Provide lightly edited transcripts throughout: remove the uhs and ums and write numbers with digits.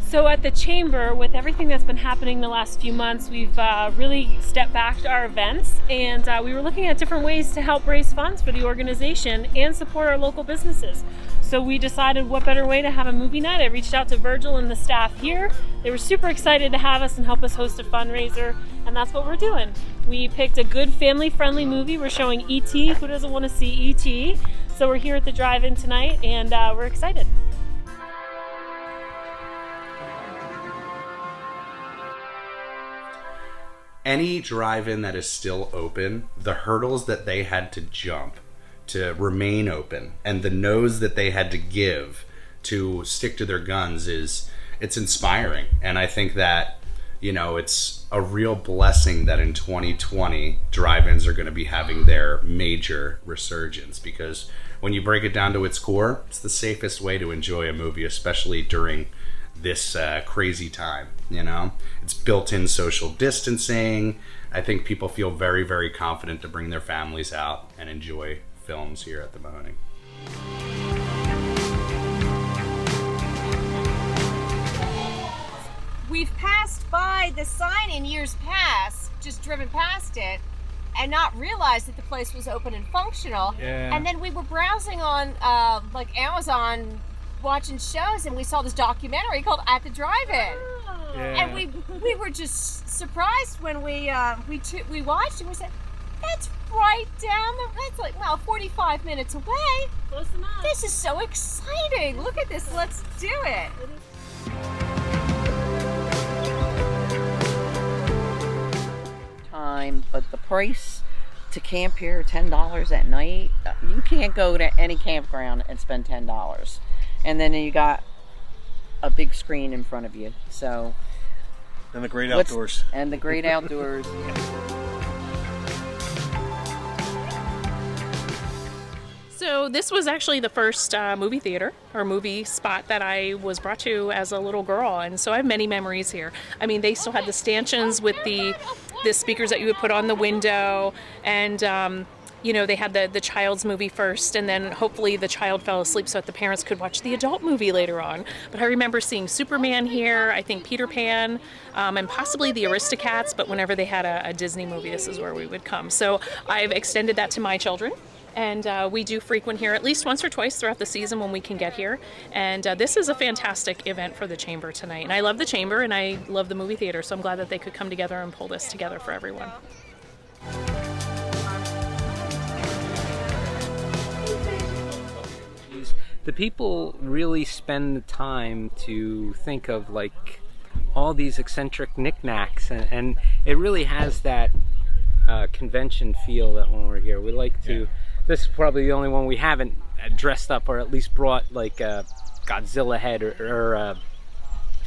So at the Chamber, with everything that's been happening the last few months, we've really stepped back to our events, and we were looking at different ways to help raise funds for the organization and support our local businesses. So we decided what better way to have a movie night. I reached out to Virgil and the staff here. They were super excited to have us and help us host a fundraiser, and that's what we're doing. We picked a good family-friendly movie. We're showing E.T. Who doesn't want to see E.T.? So we're here at the drive-in tonight, and we're excited. Any drive-in that is still open, the hurdles that they had to jump to remain open and the no's that they had to give to stick to their guns it's inspiring. And I think that, it's a real blessing that in 2020 drive-ins are going to be having their major resurgence, because when you break it down to its core, it's the safest way to enjoy a movie, especially during this crazy time. It's built-in social distancing. I think people feel very, very confident to bring their families out and enjoy films here at the Mahoning. We've passed by the sign in years past, just driven past it, and not realized that the place was open and functional. Yeah. And then we were browsing on Amazon, watching shows, and we saw this documentary called At the Drive-In. Yeah. And we were just surprised when we watched and we said, that's right down that's 45 minutes away. Close enough. This is so exciting. Look at this. Let's do it. Time, but the price to camp here, $10 at night. You can't go to any campground and spend $10. And then you got a big screen in front of you. So And the great outdoors. And the great outdoors. So this was actually the first movie theater or movie spot that I was brought to as a little girl, and so I have many memories here. I mean, they still had the stanchions with the speakers that you would put on the window, and they had the child's movie first, and then hopefully the child fell asleep so that the parents could watch the adult movie later on. But I remember seeing Superman here, I think Peter Pan, and possibly the Aristocats, but whenever they had a Disney movie, this is where we would come. So I've extended that to my children. And we do frequent here at least once or twice throughout the season when we can get here. And this is a fantastic event for the Chamber tonight. And I love the Chamber and I love the movie theater, so I'm glad that they could come together and pull this together for everyone. The people really spend the time to think of all these eccentric knickknacks, and it really has that convention feel that when we're here. We like to... Yeah. This is probably the only one we haven't dressed up or at least brought a Godzilla head or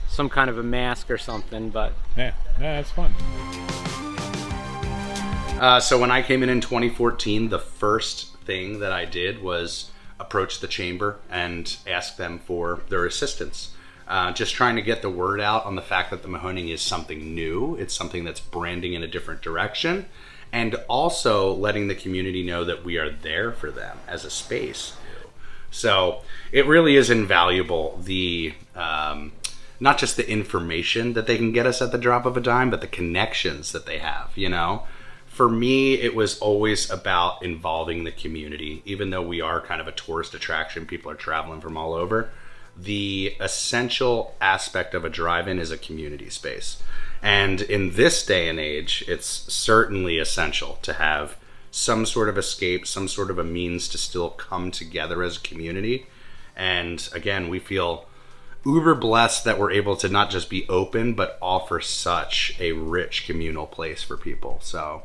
some kind of a mask or something, but... Yeah, that's fun. So when I came in 2014, the first thing that I did was approach the Chamber and ask them for their assistance. Just trying to get the word out on the fact that the Mahoning is something new. It's something that's branding in a different direction. And also letting the community know that we are there for them as a space. So it really is invaluable, the not just the information that they can get us at the drop of a dime, but the connections that they have, For me, it was always about involving the community. Even though we are kind of a tourist attraction, people are traveling from all over. The essential aspect of a drive-in is a community space. And in this day and age, it's certainly essential to have some sort of escape, some sort of a means to still come together as a community. And again, we feel uber blessed that we're able to not just be open, but offer such a rich communal place for people. So